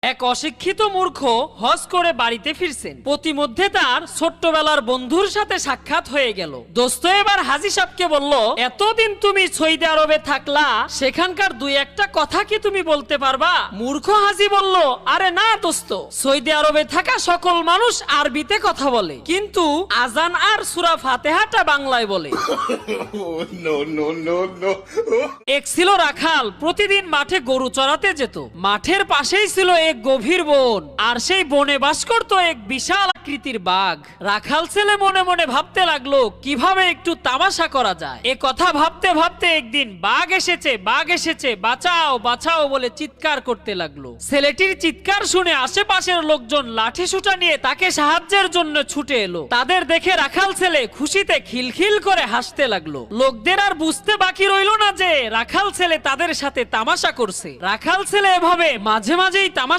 এক অশিক্ষিত মূর্খ হজ করে বাড়িতে ফিরছেন। প্রতিমধ্যে তার ছোট্টবেলার বন্ধুর সাথে সাক্ষাৎ হয়ে গেল। দোস্ত এবার হাজী সাহেবকে বলল, এতদিন তুমি সৌদি আরবে থাকলা, সেখানকার দুই একটা কথা কি তুমি বলতে পারবা? মূর্খ হাজী বলল, আরে না দোস্ত, সৌদি আরবে থাকা সকল মানুষ আরবিতে কথা বলে, কিন্তু আজান আর সূরা ফাতিহাটা বাংলায় বলে। এক ছিল রাখাল, প্রতিদিন মাঠে গরু চড়াতে যেত। মাঠের পাশেই ছিল এক গভীর বন, আর সেই বনে বাস করত এক বিশাল আকৃতির বাঘ। রাখাল ছেলে মনে মনে ভাবতে লাগলো কিভাবে একটু তামাশা করা যায়। এ কথা ভাবতে ভাবতে একদিন বাঘ এসেছে, বাঘ এসেছে, বাঁচাও বাঁচাও বলে চিৎকার করতে লাগলো। ছেলেটির চিৎকার শুনে আশেপাশের লোকজন লাঠি সোঁটা নিয়ে তাকে সাহায্যের জন্য ছুটে এলো। তাদের দেখে রাখাল ছেলে খুশিতে খিলখিল করে হাসতে লাগলো। লোকদের আর বুঝতে বাকি রইল না যে রাখাল ছেলে তাদের সাথে তামাশা করছে। রাখাল ছেলে এভাবে মাঝে মাঝেই তামাশা